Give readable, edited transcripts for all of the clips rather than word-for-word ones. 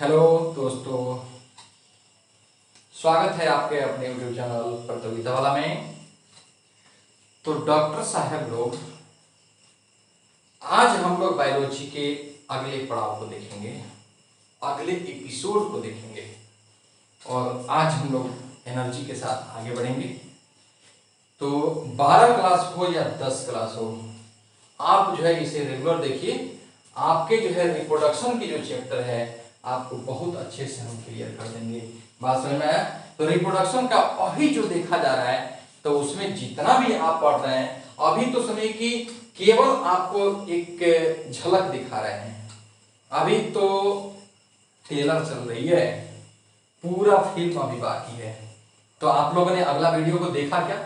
Hello दोस्तों, स्वागत है आपके अपने यूट्यूब चैनल प्रतियोगिता वाला में। तो डॉक्टर साहब लोग, आज हम लोग बायोलॉजी के अगले पड़ाव को देखेंगे, अगले एपिसोड को देखेंगे और आज हम लोग एनर्जी के साथ आगे बढ़ेंगे। तो 12 क्लास हो या 10 क्लास हो, आप जो है इसे रेगुलर देखिए। आपके जो है रिप्रोडक्शन की जो चैप्टर है आपको बहुत अच्छे से हम क्लियर कर देंगे। बात समझ में आया? तो रिप्रोडक्शन का अभी जो देखा जा रहा है, तो उसमें जितना भी आप पढ़ रहे हैं अभी तो समय की केवल आपको एक झलक दिखा रहे हैं। अभी तो ट्रेलर चल रही है, पूरा फिल्म अभी बाकी है। तो आप लोगों ने अगला वीडियो को देखा क्या?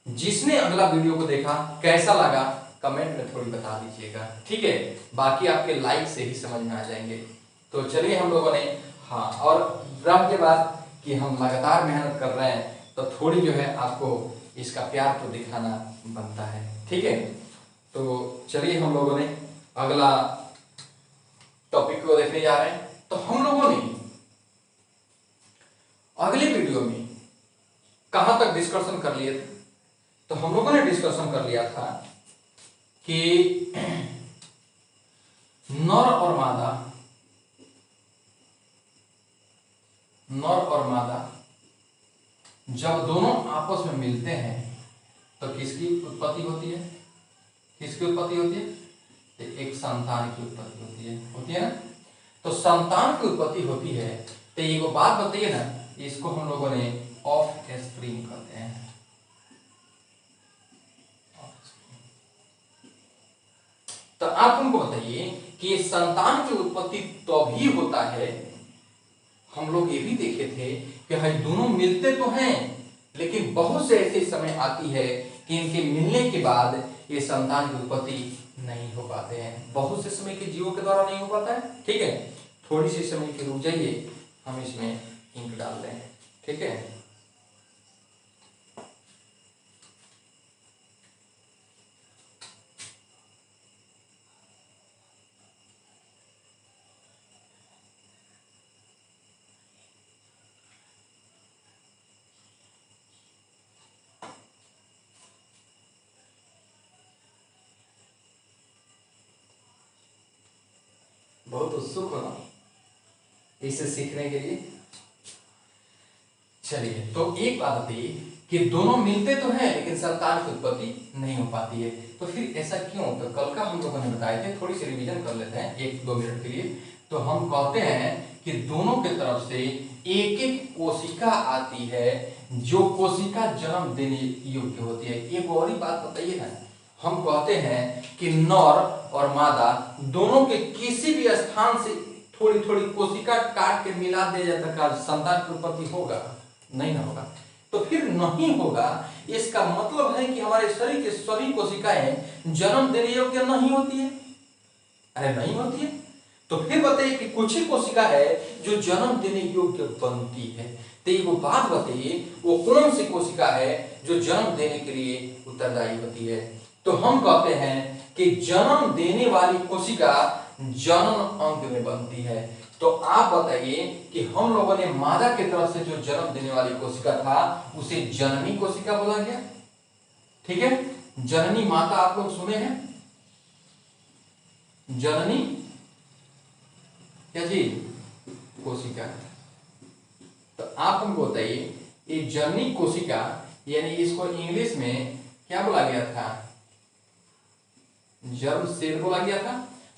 जिसने अगला वीडियो को देखा कैसा लगा कमेंट में थोड़ी बता दीजिएगा, ठीक है? बाकी आपके लाइक से ही समझ में आ जाएंगे। तो चलिए हम लोगों ने और रह के बाद कि हम लगातार मेहनत कर रहे हैं, तो थोड़ी जो है आपको इसका प्यार तो दिखाना बनता है, ठीक है? तो चलिए हम लोगों ने अगला टॉपिक को देखने जा रहे हैं। तो हम लोगों ने अगले वीडियो में कहां तक डिस्कशन कर लिए थे? तो हम लोगों ने डिस्कशन कर लिया था कि नर और मादा जब दोनों आपस में मिलते हैं तो किसकी उत्पत्ति होती है? किसकी उत्पत्ति होती है? तो एक संतान की उत्पत्ति होती है ना? तो संतान की उत्पत्ति होती है। तो ये वो बात बताइए ना, इसको हम लोगों ने ऑफ स्प्रिंग कहते हैं। तो आप उनको बताइए कि संतान की उत्पत्ति तभी होता है। हम लोग ये भी देखे थे कि भाई दोनों मिलते तो हैं, लेकिन बहुत से ऐसे समय आती है कि इनके मिलने के बाद ये संतान की उत्पत्ति नहीं हो पाते हैं। बहुत से समय के जीवों के द्वारा नहीं हो पाता है, ठीक है? थोड़ी सी समय के रुक जाइए, हम इसमें इंक डाल दें, ठीक है? बहुत उत्सुक हो ना इसे सीखने के लिए। चलिए, तो एक बात बताइए कि दोनों मिलते तो हैं लेकिन संतान की उत्पत्ति नहीं हो पाती है। तो फिर ऐसा क्यों? तो कल का हम लोगों ने बताए थे, थोड़ी सी रिवीजन कर लेते हैं 1-2 मिनट के लिए। तो हम कहते हैं कि दोनों के तरफ से एक एक कोशिका आती है, जो कोशिका जन्म देने योग्य होती है। एक और ही बात बताइए ना, हम कहते हैं कि नर और मादा दोनों के किसी भी स्थान से थोड़ी थोड़ी कोशिका काट के मिला दिया जाता है, संतान की उत्पत्ति होगा? नहीं ना होगा। तो फिर नहीं होगा, इसका मतलब है कि हमारे शरीर के सभी कोशिकाएं जन्म देने योग्य नहीं होती है। अरे नहीं होती है। तो फिर बताइए कि कुछ ही कोशिका है जो जन्म देने योग्य बनती है। तो ये वो बात बताइए, वो कौन सी कोशिका है जो जन्म देने के लिए उत्तरदायी होती है? तो हम कहते हैं कि जन्म देने वाली कोशिका जनन अंग में बनती है। तो आप बताइए कि हम लोगों ने मादा की तरफ से जो जन्म देने वाली कोशिका था उसे जननी कोशिका बोला गया, ठीक है? जननी माता आप लोग सुने हैं? जननी क्या चीज? कोशिका। तो आप हमको बताइए, ये जननी कोशिका यानी इसको इंग्लिश में क्या बोला गया था? जर्म सेल बोला गया था।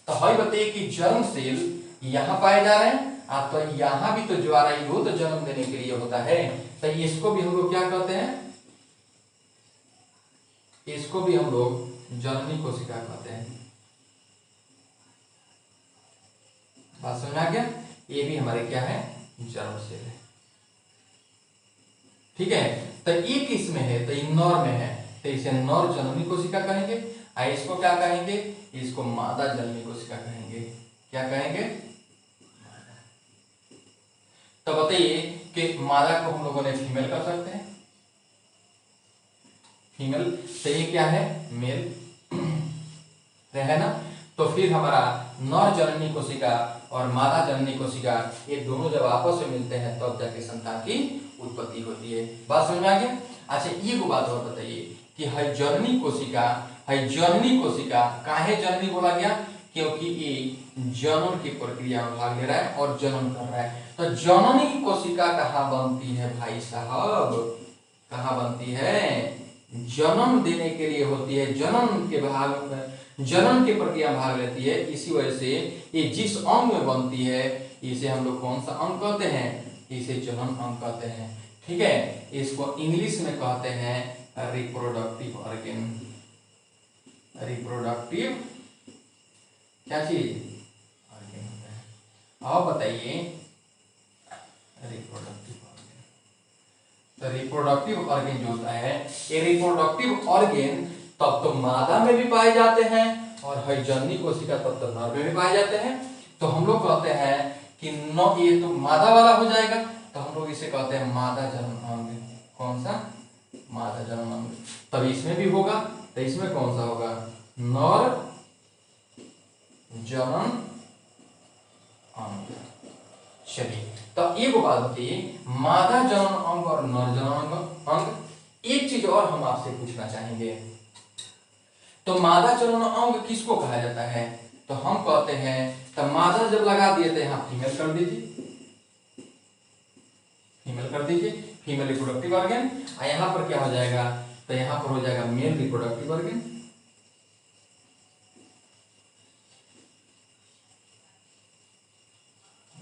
तो हमें बताइए कि जर्म सेल यहां पाए जा रहे हैं, आप तो यहां भी तो जो आ रहा है वो तो जन्म देने के लिए होता है। तो इसको भी हम लोग क्या कहते हैं? इसको भी हम लोग जननी कोशिका कहते हैं। बात समझ आ गया? ये भी हमारे क्या है? जर्म सेल है, ठीक है? तो ये किस में है? तो ये नर में है, तो इसे नर जननी कोशिका कहेंगे। इसको क्या कहेंगे? इसको मादा जननी कोशिका कहेंगे। क्या कहेंगे? तो बताइए कि मादा को हम लोगों ने फीमेल कर सकते हैं, फीमेल। तो ये क्या है? मेल है ना? तो फिर हमारा नर जननी कोशिका और मादा जननी कोशिका ये दोनों जब आपस में मिलते हैं तब जाके संतान की उत्पत्ति होती है। बात समझ में आ गया? अच्छा ये को बात और बताइए कि है जननी कोशिका काहे जननी बोला गया? क्योंकि ये जनन की प्रक्रिया में भाग ले रहा है और जनन कर रहा है। तो जननी कोशिका कहाँ बनती है भाई साहब? कहाँ बनती है? जन्म देने के लिए होती है, जनन की प्रक्रिया में भाग लेती है। इसी वजह से ये जिस अंग में बनती है इसे हम लोग कौन सा अंग कहते हैं? इसे जनन अंग कहते हैं। ठीक है, इसको इंग्लिश में कहते हैं रिप्रोडक्टिव ऑर्गन। रिप्रोडक्टिव क्या चीज? ऑर्गन होता है। अब बताइए रिप्रोडक्टिव ऑर्गन, तो रिप्रोडक्टिव ऑर्गन जो होता है ये रिप्रोडक्टिव ऑर्गन तब तो मादा में भी पाए जाते हैं और है जननी कोशिका तब तो नर में भी पाए जाते हैं। तो हम लोग कहते हैं कि न ये तो मादा वाला हो जाएगा, तो हम लोग इसे कहते हैं मादा जनन अंग। कौन सा? मादा जनन अंग। तब इसमें भी होगा, तो इसमें कौन सा होगा? नर जनन अंग। चलिए तो एक बात बताइए, मादा जनन अंग और नर जनन अंग। एक चीज और हम आपसे पूछना चाहेंगे, तो मादा जनन अंग किसको कहा जाता है? तो हम कहते हैं, तो मादा जब लगा दिए थे यहाँ फीमेल कर दीजिए, फीमेल कर दीजिए, फीमेल रिप्रोडक्टिव ऑर्गन। और यहाँ पर क्या हो जाएगा? तो यहाँ पर हो जाएगा male reproductive organ.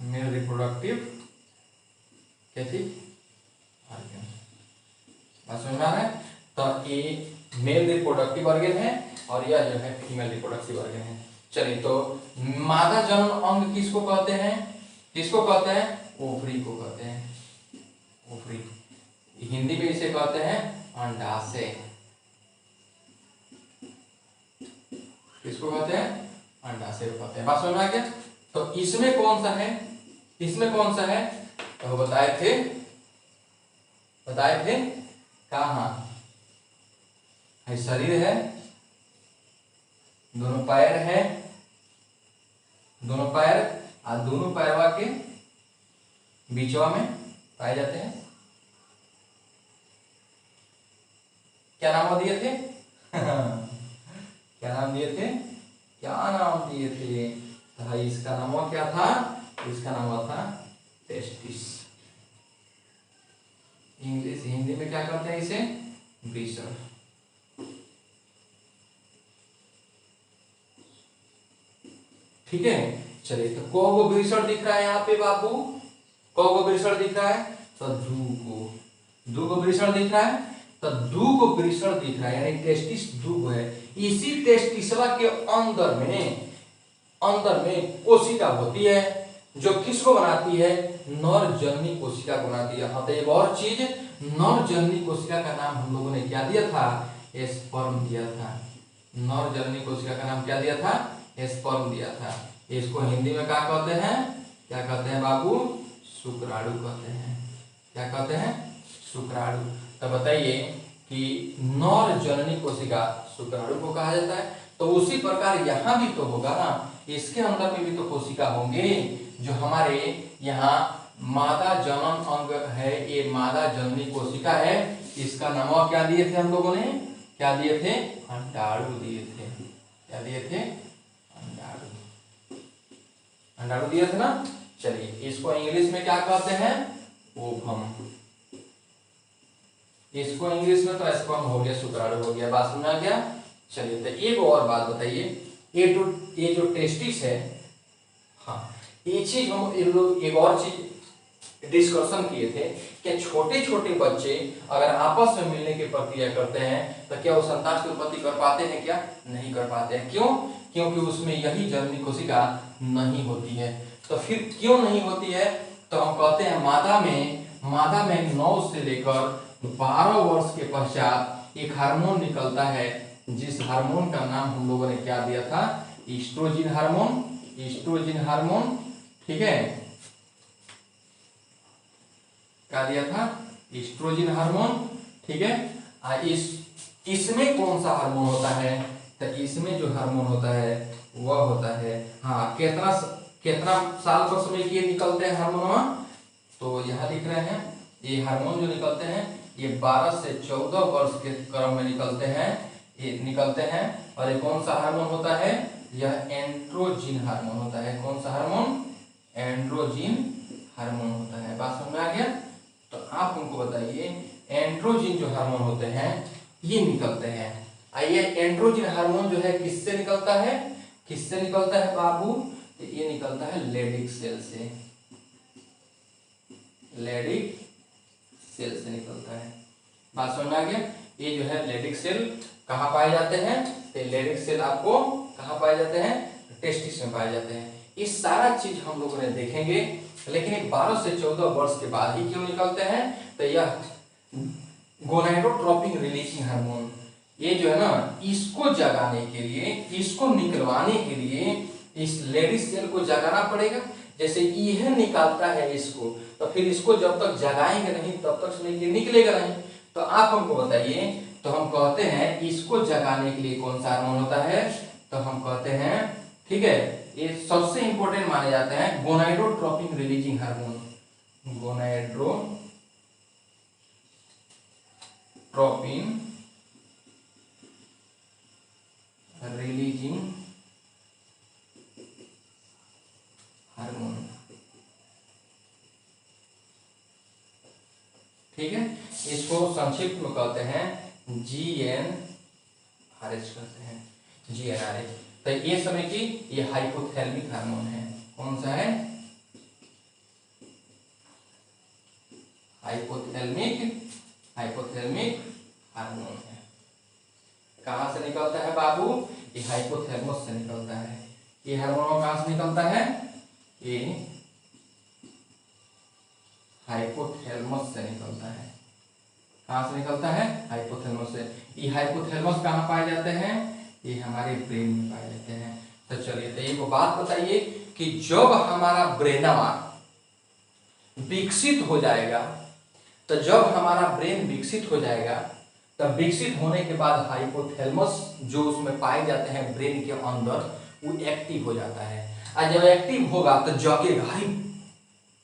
Male reproductive कैसी ऑर्गन। बात समझ में आ रहा है? तो ये मेल रिप्रोडक्टिव ऑर्गन है और यह जो है फीमेल रिप्रोडक्टिव ऑर्गन है। चलिए तो मादा जनन अंग किसको कहते हैं? किसको कहते हैं? ओवरी को कहते हैं। ओवरी, हिंदी में इसे कहते हैं अंडाशय। किसको कहते हैं? अंडाशय को कहते हैं। बात समझ में आ गया? तो इसमें कौन सा है? इसमें कौन सा है? तो बताए थे कहाँ है? शरीर है, दोनों पैर है, दोनों पैर और दोनों पैरवा के बीचवा में पाए जाते हैं। क्या नाम दिए थे? क्या नाम दिए थे? भाई इसका नाम क्या था? इसका नाम था टेस्टिस। इंग्लिश हिंदी में क्या कहते हैं इसे? ब्रीसर। ठीक है, चलिए तो को ब्रीसर दिख रहा है यहाँ पे बाबू? को ब्रीसर दिख रहा है? तो दू को ब्रीसर दिख रहा है, तो दू को ब्रीसर दिख रहा है, यानी टेस्टिस दू है। इसी टेस्टिसवा के अंदर में कोशिका होती है जो किसको बनाती है? नर जननी कोशिका को बनाती है। हाँ, तो एक और चीज, नर जननी कोशिका का नाम हम लोगों ने क्या दिया था? स्पर्म दिया था। नर जननी कोशिका का नाम क्या दिया था? स्पर्म दिया था। इसको हिंदी में क्या कहते हैं? क्या कहते हैं बाबू? शुक्राणु कहते हैं। क्या कहते हैं? शुक्राणु। तो बताइए कि नर जननी कोशिका शुक्राणु को कहा जाता है। तो उसी प्रकार यहाँ भी तो होगा ना, इसके अंदर में भी तो कोशिका होंगे जो हमारे यहाँ मादा जनन अंग है। ये मादा जननी कोशिका है। इसका नाम क्या दिए थे हम लोगों ने? क्या दिए थे? अंडाणु दिए थे। क्या दिए थे? अंडाणु दिए थे ना। चलिए इसको इंग्लिश में क्या कहते हैं? ओवम। इसको इंग्लिश में तो स्पर्म हो गया, शुक्राणु हो गया। बात समझ आ गया? चलिए तो एक और बात बताइए, ये जो टेस्टिस है, हाँ ये चीज हम एक और चीज डिस्कशन किए थे कि छोटे छोटे बच्चे अगर आपस में मिलने की प्रक्रिया करते हैं तो क्या वो संतान की उत्पत्ति कर पाते हैं? क्या नहीं कर पाते हैं। क्यों? क्योंकि उसमें यही जननी कोशिका नहीं होती है। तो फिर क्यों नहीं होती है? तो हम कहते हैं मादा में 9 से लेकर 12 वर्ष के पश्चात एक हार्मोन निकलता है, जिस हार्मोन का नाम हम लोगों ने क्या दिया था? ईस्ट्रोजिन हार्मोन। ईस्ट्रोजिन हार्मोन, ठीक है, क्या दिया था? ईस्ट्रोजिन हार्मोन। ठीक है, इसमें कौन सा हार्मोन होता है? तो इसमें जो हार्मोन होता है वह होता है, हाँ कितना साल वर्ष में ये निकलते हैं हार्मोन, तो यहाँ लिख रहे हैं ये हार्मोन जो निकलते हैं ये 12 से 14 वर्ष के क्रम में निकलते हैं। और ये कौन सा हार्मोन होता है, यह एंड्रोजिन हार्मोन होता है। कौन सा हार्मोन, एंड्रोजिन हार्मोन होता है। बात समझ में आ गया। तो आप हमको बताइए एंड्रोजिन जो हार्मोन होते हैं ये निकलते हैं। आइए एंड्रोजिन हार्मोन जो है किससे निकलता है बाबू, तो ये निकलता है लेडिक सेल से, लेडिक सेल से निकलता है। बात समझ में आ गया। ये जो है लेडिक सेल कहाँ पाए जाते हैं, तो लेडिक सेल आपको कहाँ पाए जाते हैं, टेस्टिस में पाए जाते हैं। इस सारा चीज हम लोगों ने देखेंगे, लेकिन एक 12 से 14 वर्ष के बाद ही क्यों निकलते हैं, तो यह गोनाडोट्रोपिन रिलीजिंग हार्मोन, ये जो है ना इसको जगाने के लिए, इसको निकलवाने के लिए इस लेडीज सेल को जगाना पड़ेगा। जैसे यह निकालता है इसको, तो फिर इसको जब तक जगाएंगे नहीं तब तक ये निकलेगा नहीं। तो आप हमको बताइए, तो हम कहते हैं इसको जगाने के लिए कौन सा हार्मोन होता है, तो हम कहते हैं, ठीक है, ये सबसे इंपॉर्टेंट माने जाते हैं gonadotropin releasing hormone, gonadotropin releasing hormone, ठीक है। इसको संक्षिप्त में कहते हैं GnRH कहते हैं, GnRH। तो ये समय की ये हाइपोथैलेमिक हार्मोन है। कौन सा है, हाइपोथैलेमिक हार्मोन है। कहां से निकलता है बाबू, ये हाइपोथैलेमस से निकलता है। ये हार्मोन कहां से निकलता है, ये हाइपोथैलेमस से निकलता है। कहां से निकलता है, हाइपोथैलेमस से। ये हाइपोथैलेमस कहां पाए जाते हैं, ये हमारे ब्रेन में पाए जाते हैं। तो चलिए तो एक बात बताइए कि जब हमारा ब्रेनवा विकसित हो जाएगा, तो जब हमारा ब्रेन विकसित हो जाएगा, तब विकसित होने के बाद हाइपोथैलेमस जो उसमें पाए जाते हैं ब्रेन के अंदर, वो एक्टिव हो जाता है। और जब एक्टिव होगा तो जगेगा, भाई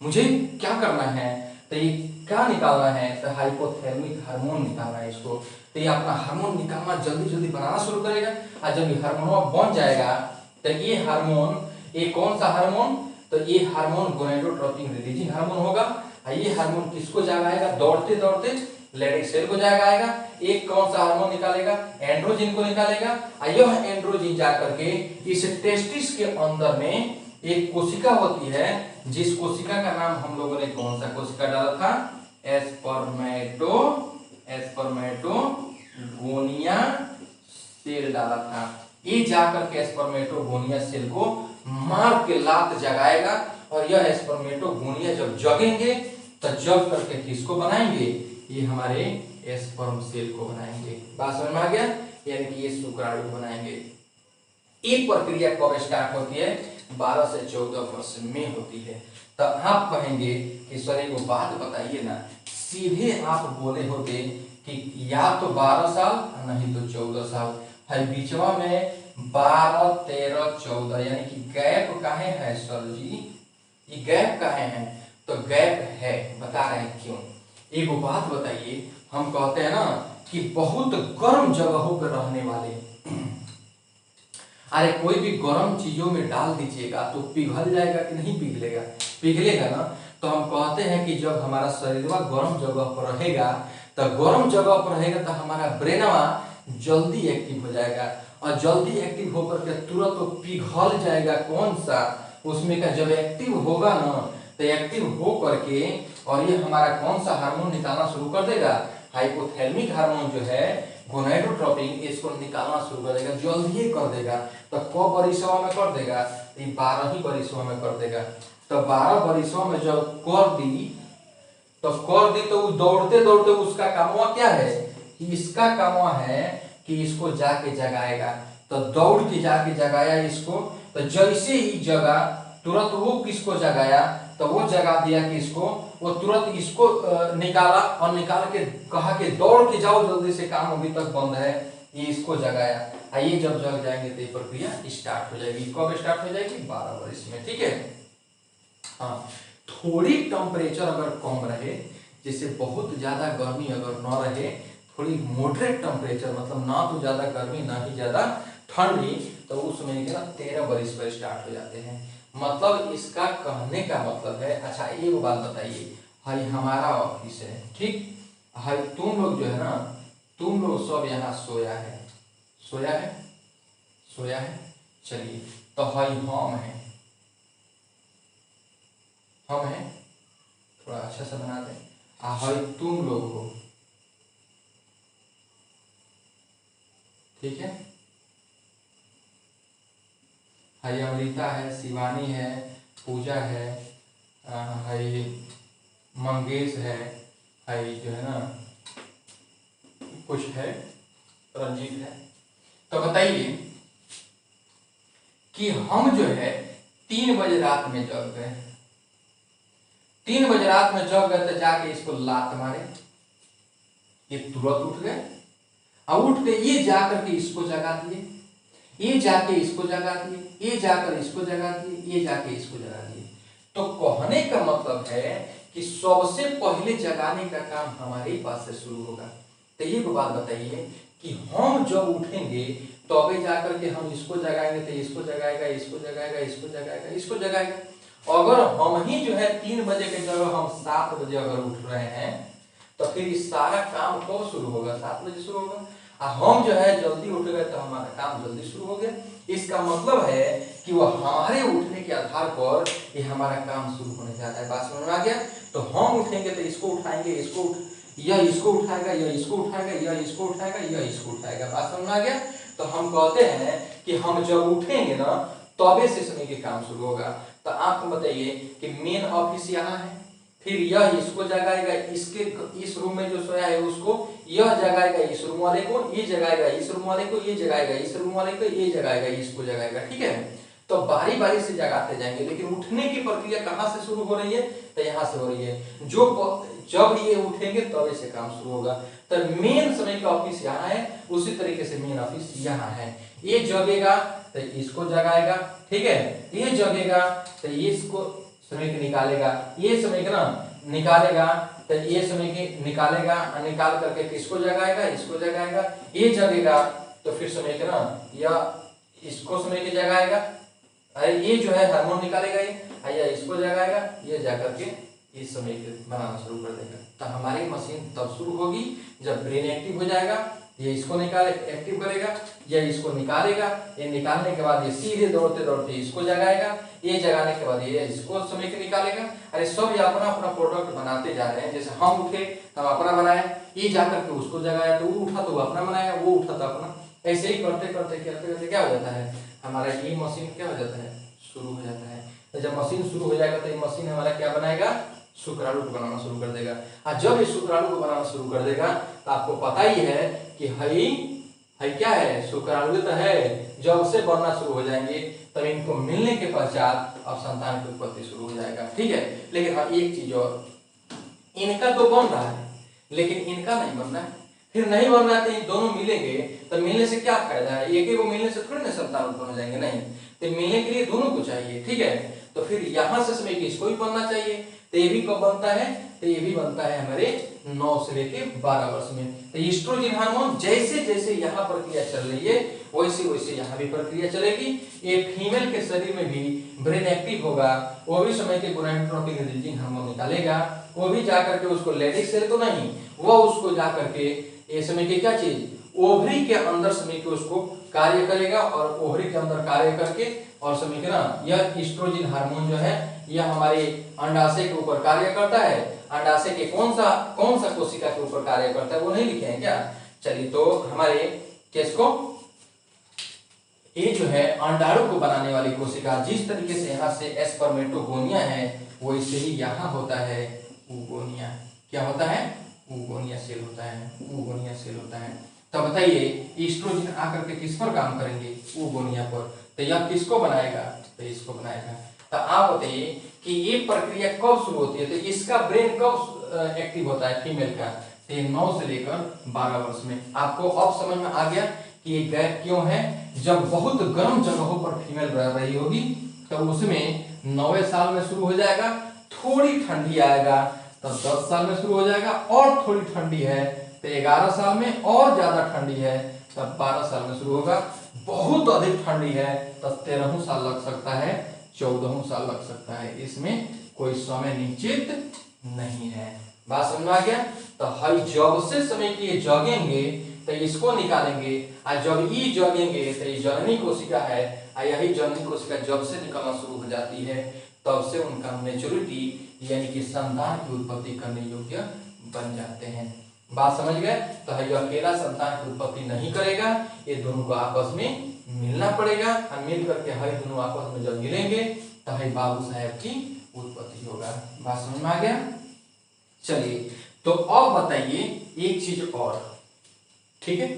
मुझे क्या करना है, तो ये क्या निकालना है, तो हाइपोथैलेमिक हार्मोन निकालना है इसको। तो ये अपना हार्मोन निकालना जल्दी जल्दी बनाना शुरू करेगा। और जब ये हार्मोन बन जाएगा, तो ये हार्मोन, ये कौन सा हार्मोन, तो ये हार्मोन गोनाडोट्रोपिन रिलीजिंग हार्मोन होगा। और ये हार्मोन किसको जगाएगा, दौड़ते दौड़ते लेडिक सेल को जगाएगा। एक कौन सा हार्मोन निकालेगा, एंड्रोजिन को निकालेगा। और यह एंड्रोजिन जाकर के इस टेस्टिस के अंदर में एक कोशिका होती है, जिस कोशिका का नाम हम लोगों ने कौन सा कोशिका डाला था, एस्पर्मेटोगोनिया सेल डाला था। ये जाकर के एस्पर्मेटोगोनिया सेल को मार के लात जगाएगा। और यह एस्पर्मेटोगोनिया जब जगेंगे तो जग करके किसको बनाएंगे, ये हमारे स्पर्म सेल को बनाएंगे। बात समझ में आ गया, यानी कि ये शुक्राणु बनाएंगे। एक प्रक्रिया कब स्टार्ट होती है, 12 से 14 वर्ष में होती है। तो आप कहेंगे कि सर एक बात बताइए ना, सीधे आप बोले होते कि या तो 12 साल नहीं तो 14 साल है, बीचवा में 12, 13, 14, यानी कि गैप काहे है सर जी, ये गैप काहे है, तो गैप है, बता रहे हैं क्यों। एक बात बताइए, हम कहते हैं ना कि बहुत गर्म जगहों पर रहने वाले, अरे कोई भी गर्म चीजों में डाल दीजिएगा तो पिघल जाएगा कि नहीं पिघलेगा, पिघलेगा ना। तो हम कहते हैं कि जब हमारा शरीरवा गर्म जगह पर रहेगा, तो गर्म जगह पर रहेगा तो हमारा ब्रेनवा जल्दी एक्टिव हो जाएगा। और जल्दी एक्टिव होकर के तुरंत तो पिघल जाएगा कौन सा, उसमें का जब एक्टिव होगा ना, तो एक्टिव हो करके और ये हमारा कौन सा हार्मोन निकालना शुरू कर देगा, हाइपोथैलेमिक हार्मोन जो है गोनाडोट्रोपिन, इसको निकालना शुरू कर देगा, जल्दी कर देगा। तो कब बरिसवा में कर देगा, 12 ही बरिसवा में कर देगा। तो 12 बरिसवा में जब कर दी तो दौड़ते दौड़ते उसका कामवा क्या है, इसका कामवा है कि इसको जाके जगाएगा। तो दौड़ के जाके जगाया इसको, तो जैसे ही जगा तुरंत वो किसको जगाया, तो वो जगा दिया कि इसको, वो तुरंत इसको निकाला और निकाल के कहा कि दौड़ के जाओ जल्दी से, काम अभी तक बंद है। ये इसको जगाया, ये जब जग जाएंगे तो ये प्रक्रिया स्टार्ट हो जाएगी। कब स्टार्ट हो जाएगी? 12 वर्ष में, ठीक है। हाँ, थोड़ी टेम्परेचर अगर कम रहे, जैसे बहुत ज्यादा गर्मी अगर न रहे, थोड़ी मॉडरेट टेम्परेचर, मतलब ना तो ज्यादा गर्मी ना ही ज्यादा ठंडी, तो उस समय के ना 13 वर्ष पर स्टार्ट हो जाते हैं। मतलब इसका कहने का मतलब है, अच्छा एक बात बताइए, भाई हमारा ऑफिस है, ठीक, भाई तुम लोग जो है ना, तुम लोग सब यहाँ सोया है, सोया है, सोया है, चलिए, तो भाई हम हैं, हम हैं, थोड़ा अच्छा सा बना दें, भाई तुम लोग हो, ठीक है, भाई अमृता है, शिवानी है, पूजा है, भाई मंगेश है, भाई जो है ना कुछ है, रंजीत है। तो बताइए कि हम जो है 3 बजे रात में जग गए, 3 बजे रात में जग गए, तो जाके इसको लात मारे, ये तुरंत उठ गए, अब उठ के ये जाकर के इसको जगा दिए, ये जाके इसको जगा दिए, ये जाकर इसको जगा दिए, ये जाके इसको जगा दिए। तो कहने का मतलब है कि सबसे पहले जगाने का काम हमारे पास से शुरू होगा। तो ये बात बताइए कि हम जब उठेंगे तो अभी जाकर के हम इसको जगाएंगे, तो इसको जगाएगा, इसको जगाएगा, इसको जगाएगा, इसको जगाएगा। अगर हम ही जो है 3 बजे के जगह हम 7 बजे अगर उठ रहे हैं, तो फिर इस सारा काम कब शुरू होगा? 7 बजे शुरू होगा। हम जो है जल्दी उठ गए तो हमारा काम जल्दी शुरू हो गया। इसका मतलब है कि वह हमारे उठने के आधार पर ये हमारा काम शुरू होने जा रहा है। बात समझ में आ गया? तो हम उठेंगे तो इसको उठाएंगे, यह इसको उठाएगा, यह इसको उठाएगा, यह इसको उठाएगा, यह इसको उठाएगा। बात समझ में आ गया? तो हम कहते हैं कि हम जब उठेंगे ना तबे से समय के काम शुरू होगा। तो आपको बताइए कि मेन ऑफिस यहाँ है, फिर यह इसको जगाएगा, इसके इस रूम में जो सोया है उसको, यह जगाएगा इस रूम वाले को, ये जगाएगा इस रूम वाले को, ये जगाएगा इस रूम वाले को, ये जगाएगा इसको जगाएगा, ठीक है। तो बारी बारी से जगाते जाएंगे, लेकिन उठने की प्रक्रिया कहाँ से शुरू हो रही है? तो यहाँ से हो रही है। जो जब ये उठेंगे तब से काम शुरू होगा। तो मेन समय का ऑफिस यहाँ है, उसी तरीके से मेन ऑफिस यहाँ है। ये जगेगा तो इसको जगाएगा, ठीक है, ये जगेगा तो इसको समय के निकालेगा, ये समय के ना निकालेगा, तो ये समय के निकालेगा, निकाल करके किसको जगाएगा? इसको जगाएगा, ये जगेगा तो फिर समय के ना या इसको समय के जगाएगा, अरे ये जो है हार्मोन निकालेगा, ये या इसको जगाएगा, ये जाकर के इस समय के बनाना शुरू कर देगा। तो हमारी मशीन तब शुरू होगी जब ब्रेन एक्टिव हो जाएगा, ये इसको निकाले एक्टिव करेगा, ये इसको निकालेगा, ये निकालने के बाद ये सीधे दौड़ते दौड़ते इसको जगाएगा, ये जगाने के बाद ये इसको समय के निकालेगा। अरे सब ये अपना अपना प्रोडक्ट बनाते जा रहे हैं। जैसे हम उठे हम अपना बनाए, ये जाकर के उसको जगाया तो वो उठा तो वो अपना बनाया, वो उठा तो अपना, ऐसे ही करते करते करते करते क्या हो जाता है, हमारा ये मशीन क्या हो जाता है? शुरू हो जाता है। तो जब मशीन शुरू हो जाएगा तो ये मशीन हमारा क्या बनाएगा? शुक्राणु को बनाना शुरू कर देगा। और जब ये शुक्राणु को बनाना शुरू कर देगा तो आपको पता ही है कि है क्या है? शुक्राणु तो है। जब से बनना शुरू हो जाएंगे तब इनको मिलने के पश्चात अब संतान की उत्पत्ति शुरू हो जाएगा, ठीक है। लेकिन हाँ एक चीज और, इनका तो बन रहा है लेकिन इनका नहीं बनना है। फिर नहीं बन रहा है तो दोनों मिलेंगे तो मिलने से क्या फायदा है? एक को मिलने से थोड़ी ना संतान उत्पन्न हो जाएंगे, नहीं। तो मिलने के लिए दोनों को चाहिए, ठीक है। तो फिर यहाँ से समय इसको भी बनना चाहिए। तो ये भी कब बनता है? तो ये भी बनता है हमारे 9 से लेके 12 वर्ष में। तो ईस्ट्रोजन हार्मोन जैसे जैसे यहाँ प्रक्रिया चल रही है वैसे वैसे यहाँ भी प्रक्रिया चलेगी। ये फीमेल के शरीर में भी ब्रेन एक्टिव होगा, वो भी समय के गोनाडोट्रोपिन रिलीजिंग हार्मोन निकालेगा, वो भी जाकर के उसको लेडिक सेल तो नहीं, वो उसको जाकर के ये समय की क्या चीज, ओवरी के अंदर समय के उसको कार्य करेगा, और ओवरी के अंदर कार्य करके और समय के ना यह ईस्ट्रोजन हार्मोन जो है यह हमारे अंडाशय के ऊपर कार्य करता है। अंडाशय के कौन सा कोशिका के ऊपर कार्य करता है वो नहीं लिखे हैं क्या? चलिए तो हमारे किसको, ये जो है अंडाणु को बनाने वाली कोशिका, जिस तरीके से यहाँ से स्पर्मेटोगोनिया है वैसे ही यहाँ होता है oogonia। क्या होता है? oogonia सेल होता है, oogonia सेल होता है। तो बताइए ईस्ट्रोजन आकर के किस पर काम करेंगे? oogonia पर। तो यह किसको बनाएगा? तो इसको बनाएगा। तो आप बताइए कि ये प्रक्रिया कब शुरू होती है? तो इसका ब्रेन कब एक्टिव होता है फीमेल का? 9 से लेकर 12 वर्ष में। आपको अब समझ में आ गया कि ये गैप क्यों है? जब बहुत गर्म जगहों पर फीमेल रह रही होगी तो उसमें 9वें साल में शुरू हो जाएगा, थोड़ी ठंडी आएगा तब 10 साल में शुरू हो जाएगा, और थोड़ी ठंडी है तो 11 साल में, और ज्यादा ठंडी है तब 12 साल में शुरू होगा, बहुत अधिक ठंडी है तब 13 साल लग सकता है, 14 साल लग सकता है। इसमें कोई समय निश्चित नहीं है। बात समझ में आ गया? तो हई जब से समय की ये जगेंगे तो इसको निकालेंगे, और जब ये जगेंगे तो ये जननी कोशिका है, और यही जननी कोशिका जब से निकलना शुरू हो जाती है तब से उनका मैच्योरिटी यानी कि संतान की उत्पत्ति करने योग्य बन जाते हैं। बात समझ गए? तो ये अकेला संतान की उत्पत्ति नहीं करेगा, ये दोनों को आपस में मिलना पड़ेगा, और मिल करके हर दोनों आपस में जब मिलेंगे तो हई बाबू साहब की उत्पत्ति होगा। बात समझ में आ गया? चलिए, तो अब बताइए एक चीज और, ठीक है,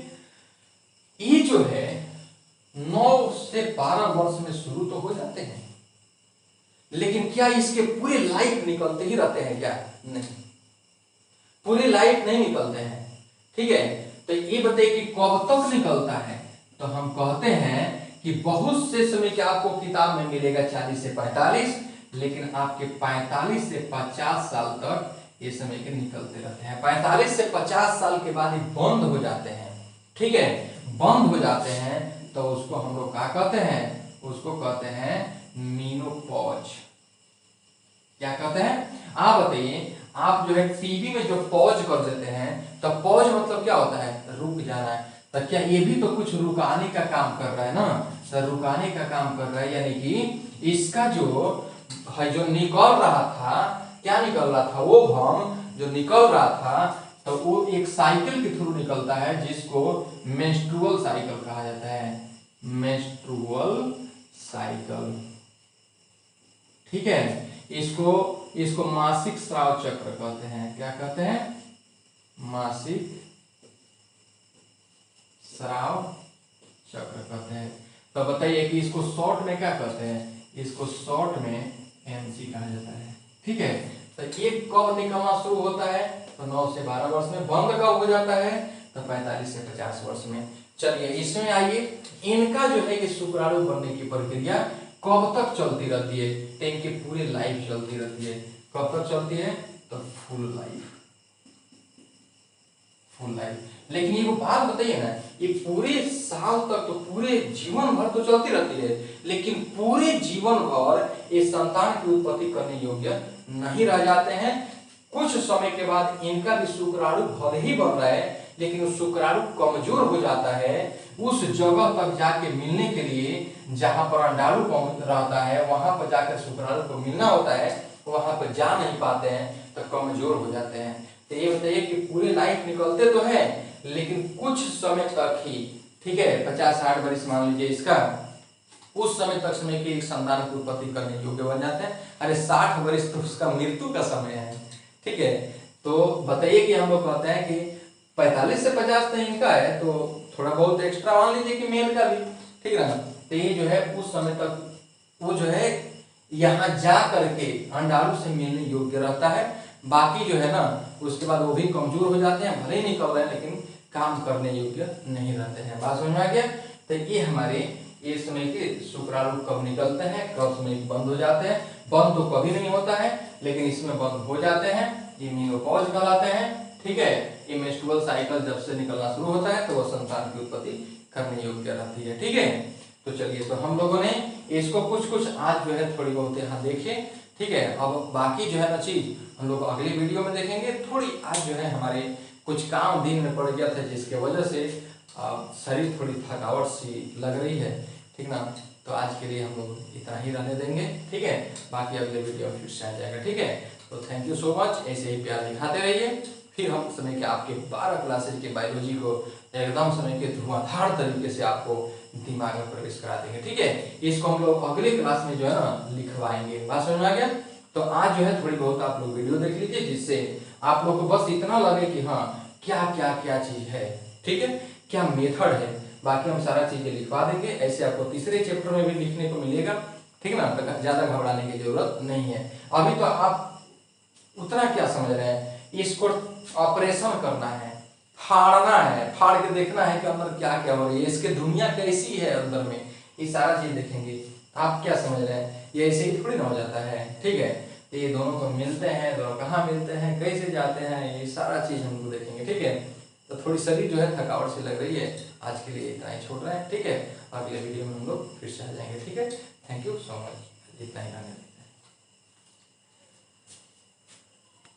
ये जो है 9 से 12 वर्ष में शुरू तो हो जाते हैं, लेकिन क्या इसके पूरे लाइफ निकलते ही रहते हैं क्या? नहीं, पूरी लाइफ नहीं निकलते हैं। ठीक है, तो ये बताइए कि कब तक निकलता है? तो हम कहते हैं कि बहुत से समय के आपको किताब में मिलेगा 40 से 45, लेकिन आपके 45 से 50 साल तक ये समय के निकलते रहते हैं। 45 से 50 साल के बाद ये बंद हो जाते हैं। ठीक है, बंद हो जाते हैं तो उसको हम लोग क्या कहते हैं? उसको कहते हैं मीनोपॉज। क्या कहते हैं? आप बताइए, आप जो है टीवी में जो पॉज कर देते हैं तो पॉज मतलब क्या होता है? रुक जाना है। तो क्या ये भी तो कुछ रुकाने का काम कर रहा है ना? तो रुकाने का काम कर रहा है, यानी कि इसका जो है जो निकल रहा था, क्या निकल रहा था? वो हम जो निकल रहा था तो वो एक साइकिल के थ्रू निकलता है जिसको मेंस्ट्रुअल साइकिल कहा जाता है। मेंस्ट्रुअल साइकिल, ठीक है, इसको मासिक स्राव चक्र कहते हैं। क्या कहते हैं? मासिक स्राव चक्र कहते हैं। तो बताइए कि इसको शॉर्ट में क्या कहते हैं? इसको शॉर्ट में एमसी कहा जाता है। ठीक है, तो ये कब निकलना शुरू होता है? तो 9 से 12 वर्ष में। बंद कब हो जाता है? तो 45 से 50 वर्ष में। चलिए इसमें आइए, इनका जो है कि शुक्राणु बनने की प्रक्रिया कब तक चलती रहती है? तो इनकी पूरी लाइफ चलती रहती है। कब तक चलती है? तो फुल लाइफ। Full life. लेकिन ये वो बात बताइए ना, ये पूरे साल तक तो पूरे जीवन भर तो चलती रहती है, लेकिन पूरे जीवन भर ये संतान की उत्पत्ति करने योग्य नहीं रह जाते हैं। कुछ समय के बाद इनका भी शुक्राणु भले ही बन रहा है, लेकिन उस शुक्राणु कमजोर हो जाता है। उस जगह तक जाके मिलने के लिए जहां पर अंडाणु रहता है वहां पर जाकर शुक्राणु को मिलना होता है, वहां पर जा नहीं पाते हैं तो कमजोर हो जाते हैं। तो ये बताइए कि पूरे लाइफ निकलते तो है, लेकिन कुछ समय तक ही, ठीक है, 50-60 वर्ष मान लीजिए इसका, उस समय तक समय की संतान की उत्पत्ति करने योग्य बन जाते हैं। अरे 60 वर्ष तो उसका मृत्यु का समय है। ठीक है, तो बताइए कि हम लोग कहते हैं कि 45 से 50 तो इनका है, तो थोड़ा बहुत एक्स्ट्रा मान लीजिए कि मेल का भी, ठीक है ना। तो ये जो है उस समय तक वो जो है यहाँ जा करके अंडाणु से मिलने योग्य रहता है। बाकी जो है ना उसके बाद वो भी कमजोर हो जाते हैं, भले ही निकल रहे हैं लेकिन काम करने योग्य नहीं रहते हैं। बात समझ में आ गया? तो ये हमारे ये समय के शुक्राणु कब निकलते हैं, कब समय बंद हो जाते हैं। बंद तो कभी नहीं होता है, लेकिन इसमें बंद हो जाते हैं, ये मेनोपॉज कहलाते हैं। ठीक है, ये मेंस्ट्रुअल साइकिल जब से निकलना शुरू होता है तो वह संतान की उत्पत्ति करने योग्य रहती है। ठीक है, तो चलिए, तो हम लोगों ने इसको कुछ आज जो है थोड़ी बहुत यहाँ देखे। ठीक है, अब बाकी जो है ना चीज हम लोग अगली वीडियो में देखेंगे। थोड़ी आज जो है हमारे कुछ काम दिन में पड़ गया था, जिसके वजह से शरीर थोड़ी थकावट सी लग रही है। ठीक ना, तो आज के लिए हम लोग इतना ही रहने देंगे। ठीक है, बाकी अगले वीडियो फिर से आ जाएगा। ठीक है, तो थैंक यू सो मच। ऐसे ही प्यार दिखाते रहिए। फिर हम समय के आपके 12 क्लासेज के बायोलॉजी को एकदम समय के धुआंधार तरीके से आपको दिमाग में प्रवेश करा देंगे। ठीक है, इसको हम लोग अगले क्लास में जो है ना लिखवाएंगे। बात समझ में आ गया? तो आज जो है थोड़ी बहुत आप लोग वीडियो देख लीजिए, जिससे आप लोग को बस इतना लगे कि हाँ क्या क्या क्या चीज है, ठीक है, क्या मेथड है। बाकी हम सारा चीजें लिखवा देंगे। ऐसे आपको तीसरे चैप्टर में भी लिखने को मिलेगा। ठीक ना, तो ज्यादा घबराने की जरूरत नहीं है। अभी तो आप उतना क्या समझ रहे हैं, इसको ऑपरेशन करना है, फाड़ना है, फाड़ के देखना है कि अंदर क्या क्या हो रही है, इसके दुनिया कैसी है अंदर में, ये सारा चीज देखेंगे। आप क्या समझ रहे हैं, ये ऐसे ही थोड़ी ना हो जाता है, ठीक है। तो ये दोनों तो मिलते हैं, दोनों कहाँ मिलते हैं, कैसे जाते हैं, ये सारा चीज हम लोग देखेंगे, ठीक है। तो थोड़ी शरीर जो है थकावट सी लग रही है, आज के लिए इतना ही छोड़ रहे हैं, ठीक है। अगले वीडियो में हम लोग फिर से आ जाएंगे, ठीक है। थैंक यू सो मच, इतना ही रहने दें।